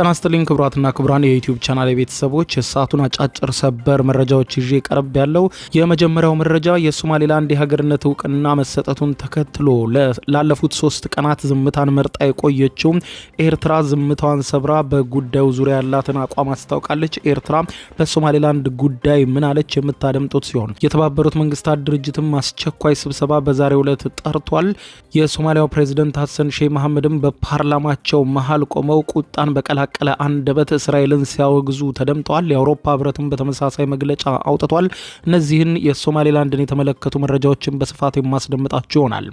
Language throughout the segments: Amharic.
ጤና ይስጥልኝ ክቡራትና ክቡራን የዩቲዩብ ቻናል ቤተሰቦች የሰዓቱን አጫጭር ሰበር መረጃዎች ይዤ ቀርብ ያለው። የመጀመሪያው መረጃ የሶማሌላንድ የሀገርነት እውቅና መሰጠቱን ተከትሎ ላለፉት 3 ቀናት ዝምታን መርጣ የቆየችው ኤርትራ ዝምታዋን ሰብራ በጉዳዩ ዙሪያ ያላትን አቋም አስታውቃለች። ኤርትራ በሶማሌላንድ ጉዳይ ምን አለች የምታደምጡት ሲሆን የተባበሩት መንግስታት ድርጅትም አስቸኳይ ስብሰባ በዛሬው ዕለት ጠርቷል። የሶማሊያው ፕሬዝዳንት ሐሰን ሼህ መሐመድም በፓርላማቸው መሃል ቆመው ቁጣን በቀላቀለ አንደበት እስራኤልን ሲያወግዙ ተደምጠዋል። የአውሮፓ ህብረትም በተመሳሳይ መግለጫ አውጥቷል። እነዚህን የሶማሌላንድን የተመለከቱ መረጃዎችን በስፋት የማስደምጣችሁ ይሆናል።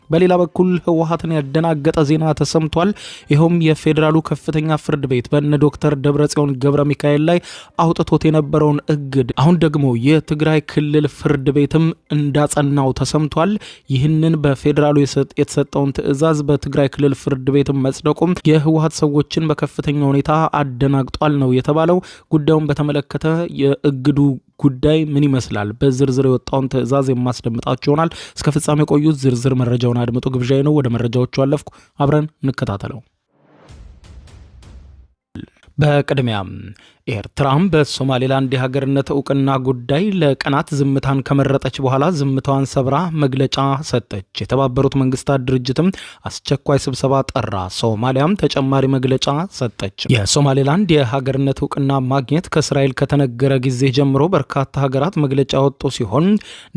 በሌላ በኩል ህወሓትን ያደናገጠ ዜና ተሰምቷል። ይኸውም የፌዴራሉ ከፍተኛ ፍርድ ቤት በእነ ዶክተር ደብረጽዮን ገብረ ሚካኤል ላይ አውጥቶት የነበረውን እግድ አሁን ደግሞ የትግራይ ክልል ፍርድ ቤትም እንዳጸናው ተሰምቷል። ይህንን በፌዴራሉ የተሰጠውን ትዕዛዝ በትግራይ ክልል ፍርድ ቤትም መጽደቁም የህወሓት ሰዎችን በከፍተኛ ሁኔታ አደናግጧል ነው የተባለው። ጉዳዩን በተመለከተ የእግዱ ጉዳይ ምን ይመስላል በዝርዝር የወጣውን ትዕዛዝ የማስደምጣችሁ ይሆናል። እስከ ፍጻሜ ቆዩት። ዝርዝር መረጃውን አድምጡ ግብዣዬ ነው። ወደ መረጃዎቹ አለፍኩ። አብረን እንከታተለው። በቅድሚያም ኤርትራም በሶማሌላንድ የሀገርነት እውቅና ጉዳይ ለቀናት ዝምታን ከመረጠች በኋላ ዝምታዋን ሰብራ መግለጫ ሰጠች። የተባበሩት መንግስታት ድርጅትም አስቸኳይ ስብሰባ ጠራ። ሶማሊያም ተጨማሪ መግለጫ ሰጠች። የሶማሌላንድ የሀገርነት እውቅና ማግኘት ከእስራኤል ከተነገረ ጊዜ ጀምሮ በርካታ ሀገራት መግለጫ ወጡ ሲሆን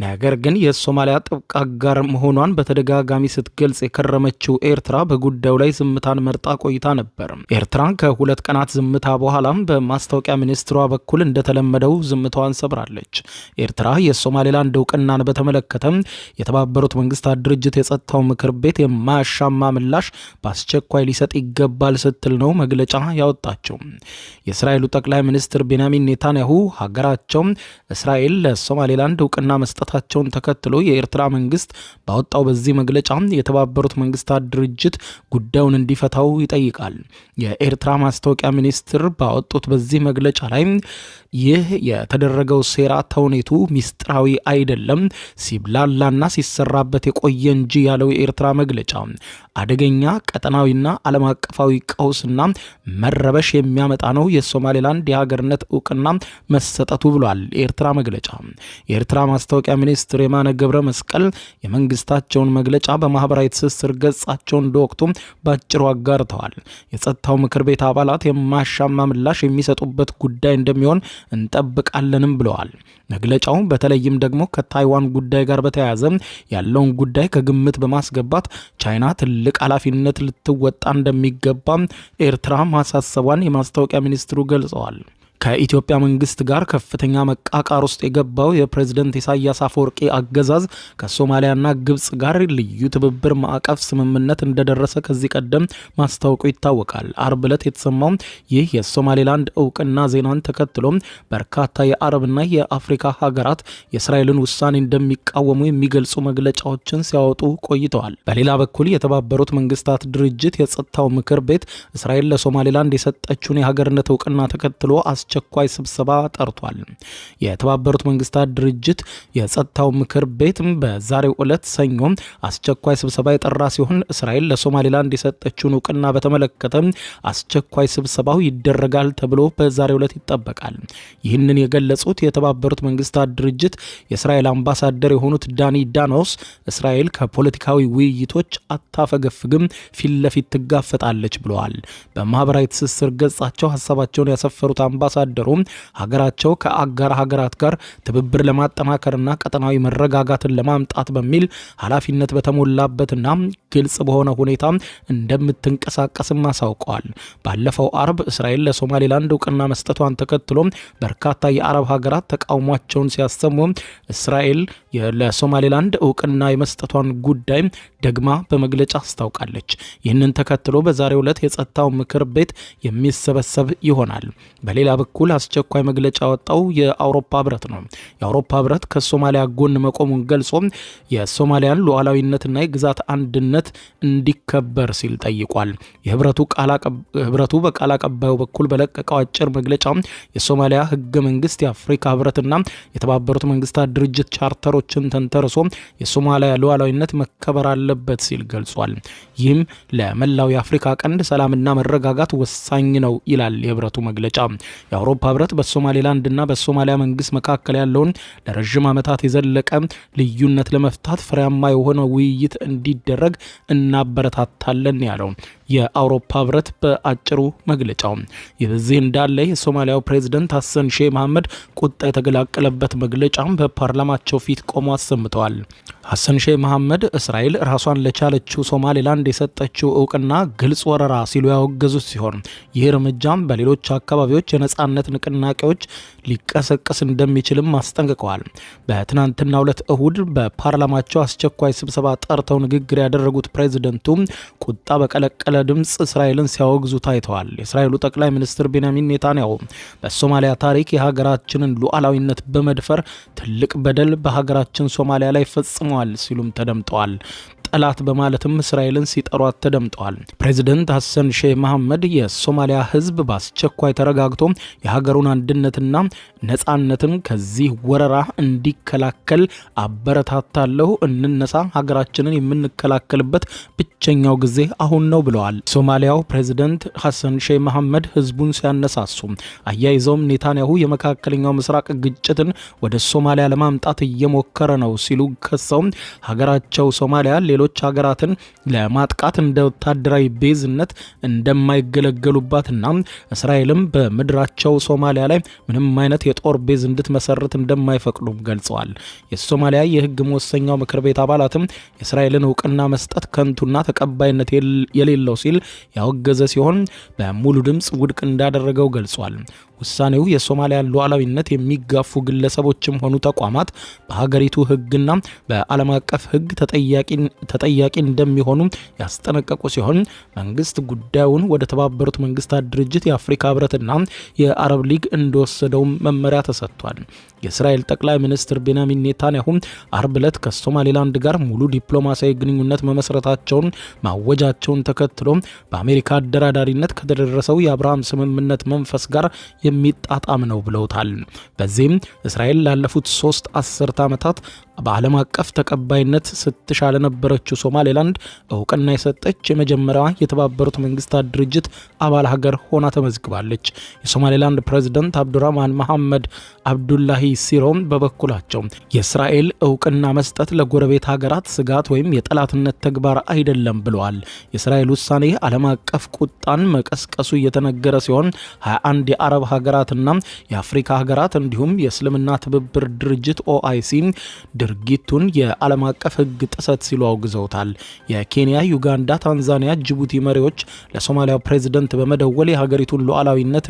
ነገር ግን የሶማሊያ ጥብቅ አጋር መሆኗን በተደጋጋሚ ስትገልጽ የከረመችው ኤርትራ በጉዳዩ ላይ ዝምታን መርጣ ቆይታ ነበር። ኤርትራ ከ2 ቀናት ዝምታ በኋላም በማስታወቂያ ሚኒስትሯ በኩል እንደተለመደው ዝምታዋን ሰብራለች። ኤርትራ የሶማሌላንድ እውቅናን በተመለከተ የተባበሩት መንግስታት ድርጅት የጸጥታው ምክር ቤት የማያሻማ ምላሽ በአስቸኳይ ሊሰጥ ይገባል ስትል ነው መግለጫ ያወጣቸው። የእስራኤሉ ጠቅላይ ሚኒስትር ቤንያሚን ኔታንያሁ ሀገራቸው እስራኤል ለሶማሌላንድ እውቅና መስጠታቸውን ተከትሎ የኤርትራ መንግስት ባወጣው በዚህ መግለጫ የተባበሩት መንግስታት ድርጅት ጉዳዩን እንዲፈታው ይጠይቃል። የኤርትራ ማስታወቂያ ሚኒስትር ባወጡት በዚህ መግለጫ ላይ ይህ የተደረገው ሴራ ተውኔቱ ሚስጥራዊ አይደለም፣ ሲብላላና ሲሰራበት የቆየ እንጂ ያለው የኤርትራ መግለጫ አደገኛ ቀጠናዊና ዓለም አቀፋዊ ቀውስና መረበሽ የሚያመጣ ነው የሶማሌላንድ የሀገርነት እውቅና መሰጠቱ ብሏል። የኤርትራ መግለጫ የኤርትራ ማስታወቂያ ሚኒስትር የማነ ገብረ መስቀል የመንግስታቸውን መግለጫ በማህበራዊ ትስስር ገጻቸው እንደወቅቱ ባጭሩ አጋርተዋል። የጸጥታው ምክር ቤት አባላት የማያሻማ ምላሽ የሚሰጡበት ጉዳይ እንደሚሆን እንጠብቃለንም ብለዋል። መግለጫው በተለይም ደግሞ ከታይዋን ጉዳይ ጋር በተያያዘ ያለውን ጉዳይ ከግምት በማስገባት ቻይና ትልቅ ኃላፊነት ልትወጣ እንደሚገባ ኤርትራ ማሳሰቧን የማስታወቂያ ሚኒስትሩ ገልጸዋል። ከኢትዮጵያ መንግስት ጋር ከፍተኛ መቃቃር ውስጥ የገባው የፕሬዝዳንት ኢሳያስ አፈወርቂ አገዛዝ ከሶማሊያና ግብጽ ጋር ልዩ ትብብር ማዕቀፍ ስምምነት እንደደረሰ ከዚህ ቀደም ማስታወቁ ይታወቃል። አርብ ዕለት የተሰማው ይህ የሶማሌላንድ እውቅና ዜናን ተከትሎ በርካታ የአረብና የአፍሪካ ሀገራት የእስራኤልን ውሳኔ እንደሚቃወሙ የሚገልጹ መግለጫዎችን ሲያወጡ ቆይተዋል። በሌላ በኩል የተባበሩት መንግስታት ድርጅት የጸጥታው ምክር ቤት እስራኤል ለሶማሌላንድ የሰጠችውን የሀገርነት እውቅና ተከትሎ አስቸኳይ ስብሰባ ጠርቷል። የተባበሩት መንግስታት ድርጅት የጸጥታው ምክር ቤት በዛሬው ዕለት ሰኞ አስቸኳይ ስብሰባ የጠራ ሲሆን እስራኤል ለሶማሌላንድ የሰጠችውን እውቅና በተመለከተ አስቸኳይ ስብሰባው ይደረጋል ተብሎ በዛሬው ዕለት ይጠበቃል። ይህንን የገለጹት የተባበሩት መንግስታት ድርጅት የእስራኤል አምባሳደር የሆኑት ዳኒ ዳኖስ እስራኤል ከፖለቲካዊ ውይይቶች አታፈገፍግም፣ ፊት ለፊት ትጋፈጣለች ብለዋል። በማህበራዊ ትስስር ገጻቸው ሀሳባቸውን ያሰፈሩት አምባሳደሩ ሀገራቸው ከአጋር ሀገራት ጋር ትብብር ለማጠናከርና ቀጠናዊ መረጋጋትን ለማምጣት በሚል ኃላፊነት በተሞላበትና ግልጽ በሆነ ሁኔታ እንደምትንቀሳቀስም አሳውቀዋል። ባለፈው አርብ እስራኤል ለሶማሌላንድ እውቅና መስጠቷን ተከትሎ በርካታ የአረብ ሀገራት ተቃውሟቸውን ሲያሰሙ እስራኤል ለሶማሌላንድ እውቅና የመስጠቷን ጉዳይ ደግማ በመግለጫ አስታውቃለች። ይህንን ተከትሎ በዛሬው ዕለት የጸጥታው ምክር ቤት የሚሰበሰብ ይሆናል። በሌላ በኩል አስቸኳይ መግለጫ ያወጣው የአውሮፓ ህብረት ነው። የአውሮፓ ህብረት ከሶማሊያ ጎን መቆሙን ገልጾ የሶማሊያን ሉዓላዊነትና የግዛት አንድነት እንዲከበር ሲል ጠይቋል። ህብረቱ በቃል አቀባዩ በኩል በለቀቀው አጭር መግለጫ የሶማሊያ ህገ መንግስት የአፍሪካ ህብረትና የተባበሩት መንግስታት ድርጅት ቻርተሮችን ተንተርሶ የሶማሊያ ሉዓላዊነት መከበር አለበት ሲል ገልጿል። ይህም ለመላው የአፍሪካ ቀንድ ሰላምና መረጋጋት ወሳኝ ነው ይላል የህብረቱ መግለጫ። የአውሮፓ ህብረት በሶማሌላንድና በሶማሊያ መንግስት መካከል ያለውን ለረጅም ዓመታት የዘለቀ ልዩነት ለመፍታት ፍሬያማ የሆነ ውይይት እንዲደረግ እናበረታታለን ያለው የአውሮፓ ህብረት በአጭሩ መግለጫው። በዚህ እንዳለ የሶማሊያው ፕሬዝዳንት ሐሰን ሼህ መሐመድ ቁጣ የተገላቀለበት መግለጫ በፓርላማቸው ፊት ቆሞ አሰምተዋል። ሐሰን ሼህ መሐመድ እስራኤል ራሷን ለቻለችው ሶማሌላንድ የሰጠችው እውቅና ግልጽ ወረራ ሲሉ ያወገዙት ሲሆን ይህ እርምጃም በሌሎች አካባቢዎች የነጻነት ንቅናቄዎች ሊቀሰቀስ እንደሚችልም አስጠንቅቀዋል። በትናንትናው ዕለት እሁድ በፓርላማቸው አስቸኳይ ስብሰባ ጠርተው ንግግር ያደረጉት ፕሬዝዳንቱ ቁጣ በቀለቀለ ድምጽ እስራኤልን ሲያወግዙ ታይተዋል። የእስራኤሉ ጠቅላይ ሚኒስትር ቤንያሚን ኔታንያሁ በሶማሊያ ታሪክ የሀገራችንን ሉዓላዊነት በመድፈር ትልቅ በደል በሀገራችን ሶማሊያ ላይ ፈጽመዋል ሲሉም ተደምጠዋል። ጠላት በማለትም እስራኤልን ሲጠሯት ተደምጠዋል። ፕሬዝዳንት ሐሰን ሼህ መሐመድ የሶማሊያ ህዝብ በአስቸኳይ ተረጋግቶ የሀገሩን አንድነትና ነጻነትን ከዚህ ወረራ እንዲከላከል አበረታታለሁ፣ እንነሳ፣ ሀገራችንን የምንከላከልበት ብቸኛው ጊዜ አሁን ነው ብለዋል። ሶማሊያው ፕሬዝዳንት ሐሰን ሼህ መሐመድ ህዝቡን ሲያነሳሱ አያይዘውም ኔታንያሁ የመካከለኛው ምስራቅ ግጭትን ወደ ሶማሊያ ለማምጣት እየሞከረ ነው ሲሉ ከሰው ሀገራቸው ሶማሊያ ሌሎች ሀገራትን ለማጥቃት እንደ ወታደራዊ ቤዝነት እንደማይገለገሉባትና እስራኤልም በምድራቸው ሶማሊያ ላይ ምንም አይነት የጦር ቤዝ እንድትመሰርት እንደማይፈቅዱም ገልጸዋል። የሶማሊያ የህግ መወሰኛው ምክር ቤት አባላትም የእስራኤልን እውቅና መስጠት ከንቱና ተቀባይነት የሌለው ሲል ያወገዘ ሲሆን በሙሉ ድምፅ ውድቅ እንዳደረገው ገልጿል። ውሳኔው የሶማሊያን ሉዓላዊነት የሚጋፉ ግለሰቦችም ሆኑ ተቋማት በሀገሪቱ ህግና በዓለም አቀፍ ህግ ተጠያቂ እንደሚሆኑ ያስጠነቀቁ ሲሆን መንግስት ጉዳዩን ወደ ተባበሩት መንግስታት ድርጅት፣ የአፍሪካ ህብረትና የአረብ ሊግ እንደወሰደው መመሪያ ተሰጥቷል። የእስራኤል ጠቅላይ ሚኒስትር ቤንያሚን ኔታንያሁ አርብ ዕለት ከሶማሌላንድ ጋር ሙሉ ዲፕሎማሲያዊ ግንኙነት መመስረታቸውን ማወጃቸውን ተከትሎ በአሜሪካ አደራዳሪነት ከተደረሰው የአብርሃም ስምምነት መንፈስ ጋር የሚጣጣም ነው ብለውታል። በዚህም እስራኤል ላለፉት 3 አስርት ዓመታት በዓለም አቀፍ ተቀባይነት ስትሻ ለነበረችው ሶማሌላንድ እውቅና የሰጠች የመጀመሪያዋ የተባበሩት መንግስታት ድርጅት አባል ሀገር ሆና ተመዝግባለች። የሶማሌላንድ ፕሬዝዳንት አብዱራህማን መሐመድ አብዱላሂ ሲሮም በበኩላቸው የእስራኤል እውቅና መስጠት ለጎረቤት ሀገራት ስጋት ወይም የጠላትነት ተግባር አይደለም ብለዋል። የእስራኤል ውሳኔ ዓለም አቀፍ ቁጣን መቀስቀሱ እየተነገረ ሲሆን 21 የአረብ ሀገራትና የአፍሪካ ሀገራት እንዲሁም የእስልምና ትብብር ድርጅት ኦአይሲ ድርጊቱን የዓለም አቀፍ ሕግ ጥሰት ሲሉ አውግዘውታል። የኬንያ፣ ዩጋንዳ፣ ታንዛኒያ፣ ጅቡቲ መሪዎች ለሶማሊያው ፕሬዝዳንት በመደወል የሀገሪቱን ሉዓላዊነት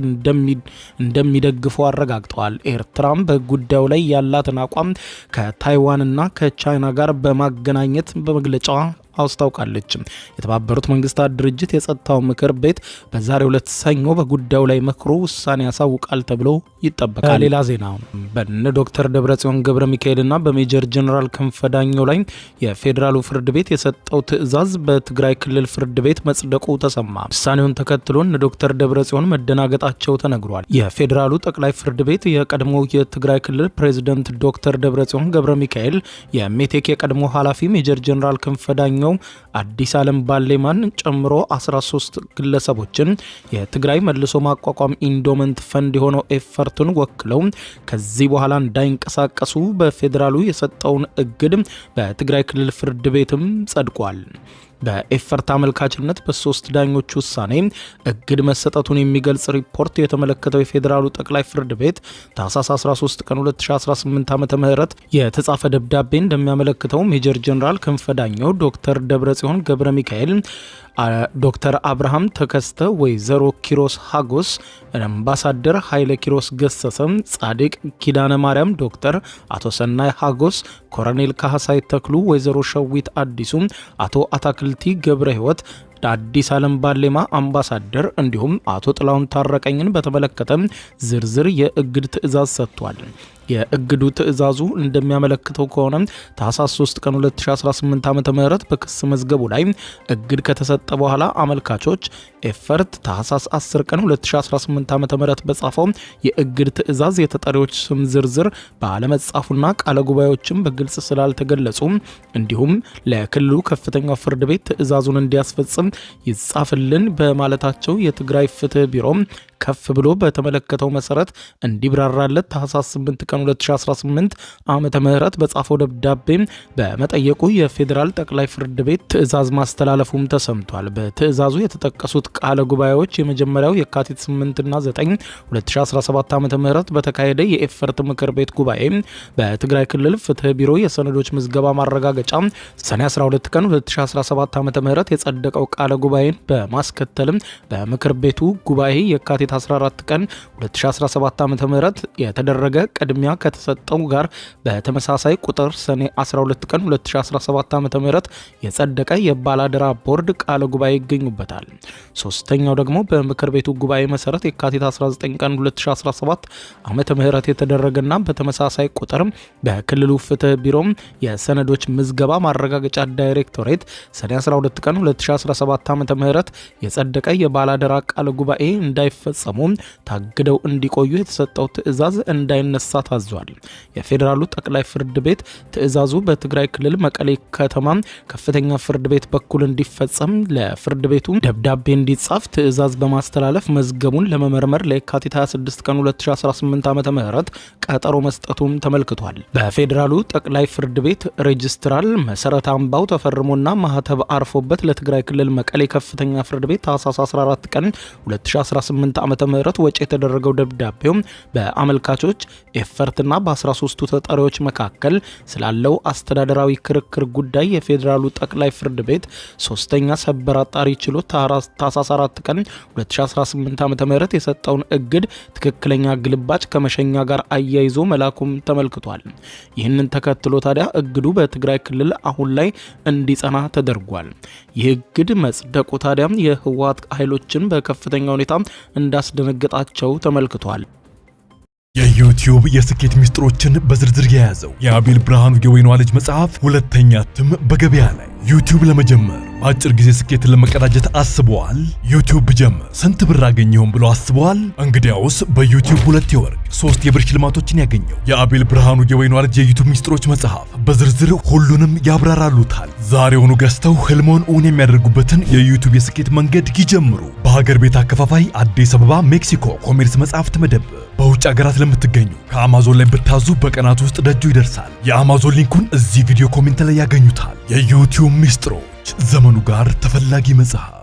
እንደሚደግፉ አረጋግጠዋል። ኤርትራም በጉዳዩ ላይ ያላትን አቋም ከታይዋንና ከቻይና ጋር በማገናኘት በመግለጫዋ አስታውቃለች። የተባበሩት መንግስታት ድርጅት የጸጥታው ምክር ቤት በዛሬው ዕለት ሰኞ በጉዳዩ ላይ መክሮ ውሳኔ ያሳውቃል ተብሎ ይጠበቃል። ሌላ ዜና በነ ዶክተር ደብረጽዮን ገብረ ሚካኤልና በሜጀር ጀነራል ክንፈ ዳኘው ላይ የፌዴራሉ ፍርድ ቤት የሰጠው ትዕዛዝ በትግራይ ክልል ፍርድ ቤት መጽደቁ ተሰማ። ውሳኔውን ተከትሎ እነ ዶክተር ደብረጽዮን መደናገጣቸው ተነግሯል። የፌዴራሉ ጠቅላይ ፍርድ ቤት የቀድሞው የትግራይ ክልል ፕሬዝዳንት ዶክተር ደብረጽዮን ገብረ ሚካኤል፣ የሜቴክ የቀድሞ ኃላፊ ሜጀር ጀነራል ክንፈ ዳኘው፣ አዲስ ዓለም ባሌማን ጨምሮ 13 ግለሰቦችን የትግራይ መልሶ ማቋቋም ኢንዶመንት ፈንድ የሆነው ኤፈርቱን ወክለው ከዚህ በኋላ እንዳይንቀሳቀሱ በፌዴራሉ የሰጠውን እግድ በትግራይ ክልል ፍርድ ቤትም ጸድቋል። በኤፈርት አመልካችነት በ3 ዳኞች ውሳኔ እግድ መሰጠቱን የሚገልጽ ሪፖርት የተመለከተው የፌዴራሉ ጠቅላይ ፍርድ ቤት ታህሳስ 13 ቀን 2018 ዓ.ም የተጻፈ ደብዳቤ እንደሚያመለክተው ሜጀር ጀነራል ክንፈ ዳኘው፣ ዶክተር ደብረጽዮን ገብረ ሚካኤል፣ ዶክተር አብርሃም ተከስተ፣ ወይዘሮ ኪሮስ ሀጎስ፣ አምባሳደር ኃይለ ኪሮስ ገሰሰ፣ ጻድቅ ኪዳነ ማርያም፣ ዶክተር አቶ ሰናይ ሀጎስ፣ ኮሎኔል ካህሳይ ተክሉ፣ ወይዘሮ ሸዊት አዲሱ፣ አቶ አታክልቲ ገብረ ሕይወት፣ አዲስ ዓለም ባሌማ አምባሳደር እንዲሁም አቶ ጥላሁን ታረቀኝን በተመለከተ ዝርዝር የእግድ ትዕዛዝ ሰጥቷል። የእግዱ ትዕዛዙ እንደሚያመለክተው ከሆነ ታህሳስ 3 ቀን 2018 ዓ.ም በክስ መዝገቡ ላይ እግድ ከተሰጠ በኋላ አመልካቾች ኤፈርት ታህሳስ 10 ቀን 2018 ዓ.ም በጻፈው የእግድ ትዕዛዝ የተጠሪዎች ስም ዝርዝር ባለመጻፉና ቃለ ጉባኤዎችም በግልጽ ስላልተገለጹ እንዲሁም ለክልሉ ከፍተኛው ፍርድ ቤት ትዕዛዙን እንዲያስፈጽም ይጻፍልን በማለታቸው የትግራይ ፍትህ ቢሮ ከፍ ብሎ በተመለከተው መሰረት እንዲብራራለት ታህሳስ 8 ቀን 2018 ዓመተ ምህረት በጻፈው ደብዳቤ በመጠየቁ የፌዴራል ጠቅላይ ፍርድ ቤት ትዕዛዝ ማስተላለፉም ተሰምቷል። በትዕዛዙ የተጠቀሱት ቃለ ጉባኤዎች የመጀመሪያው የካቲት 8 እና 9 2017 ዓመተ ምህረት በተካሄደ የኤፈርት ምክር ቤት ጉባኤ በትግራይ ክልል ፍትህ ቢሮ የሰነዶች ምዝገባ ማረጋገጫ ሰኔ 12 ቀን 2017 ዓመተ ምህረት የጸደቀው ቃለ ጉባኤን በማስከተልም በምክር ቤቱ ጉባኤ የካቲት 14 ቀን 2017 ዓ.ም የተደረገ ቅድሚያ ከተሰጠው ጋር በተመሳሳይ ቁጥር ሰኔ 12 ቀን 2017 ዓ.ም የጸደቀ የባላደራ ቦርድ ቃለ ጉባኤ ይገኙበታል። ሶስተኛው ደግሞ በምክር ቤቱ ጉባኤ መሰረት የካቲት 19 ቀን 2017 ዓ.ም የተደረገና በተመሳሳይ ቁጥር በክልሉ ፍትህ ቢሮ የሰነዶች ምዝገባ ማረጋገጫ ዳይሬክቶሬት ሰኔ 12 ቀን 2017 ዓ.ም የጸደቀ የባላደራ ቃለ ጉባኤ እንዳይፈጸሙ ታግደው እንዲቆዩ የተሰጠው ትዕዛዝ እንዳይነሳ ታዟል። የፌዴራሉ ጠቅላይ ፍርድ ቤት ትዕዛዙ በትግራይ ክልል መቀሌ ከተማ ከፍተኛ ፍርድ ቤት በኩል እንዲፈጸም ለፍርድ ቤቱ ደብዳቤ እንዲጻፍ ትዕዛዝ በማስተላለፍ መዝገቡን ለመመርመር ለየካቲት 26 ቀን 2018 ዓ.ም ቀጠሮ መስጠቱም ተመልክቷል። በፌዴራሉ ጠቅላይ ፍርድ ቤት ሬጅስትራል መሰረት አምባው ተፈርሞና ማህተብ አርፎበት ለትግራይ ክልል መቀሌ ከፍተኛ ፍርድ ቤት ታህሳስ 14 ቀን 2018 ዓመተ ምህረት ወጪ የተደረገው ደብዳቤው በአመልካቾች ኤፈርትና በ13ቱ ተጠሪዎች መካከል ስላለው አስተዳደራዊ ክርክር ጉዳይ የፌዴራሉ ጠቅላይ ፍርድ ቤት ሶስተኛ ሰበር አጣሪ ችሎት ታህሳስ 4 ቀን 2018 ዓመተ ምህረት የሰጠውን እግድ ትክክለኛ ግልባጭ ከመሸኛ ጋር አያይዞ መላኩም ተመልክቷል። ይህንን ተከትሎ ታዲያ እግዱ በትግራይ ክልል አሁን ላይ እንዲጸና ተደርጓል። ይህ እግድ መጽደቁ ታዲያ የህወሓት ኃይሎችን በከፍተኛ ሁኔታ እንዳስደነገጣቸው ተመልክቷል። የዩቲዩብ የስኬት ሚስጥሮችን በዝርዝር የያዘው የአቤል ብርሃኑ የወይኗ ልጅ መጽሐፍ ሁለተኛ እትም በገበያ ላይ። ዩቲዩብ ለመጀመር በአጭር ጊዜ ስኬትን ለመቀዳጀት አስበዋል? ዩቲዩብ ብጀምር ስንት ብር አገኘሁም ብሎ አስበዋል? እንግዲያውስ በዩቲዩብ 2 የወርቅ 3 የብር ሽልማቶችን ያገኘው የአቤል ብርሃኑ የወይኗ ልጅ የዩቲዩብ ሚስጥሮች መጽሐፍ በዝርዝር ሁሉንም ያብራራሉታል። ዛሬውኑ ገዝተው ህልሞን እውን የሚያደርጉበትን የዩቲዩብ የስኬት መንገድ ይጀምሩ። በሀገር ቤት አከፋፋይ አዲስ አበባ ሜክሲኮ ኮሜርስ መጽሐፍት መደብር። በውጭ ሀገራት ለምትገኙ ከአማዞን ላይ ብታዙ በቀናት ውስጥ ደጁ ይደርሳል። የአማዞን ሊንኩን እዚህ ቪዲዮ ኮሜንት ላይ ያገኙታል። የዩቲዩብ ሚስጥሮች፣ ዘመኑ ጋር ተፈላጊ መጽሐፍ።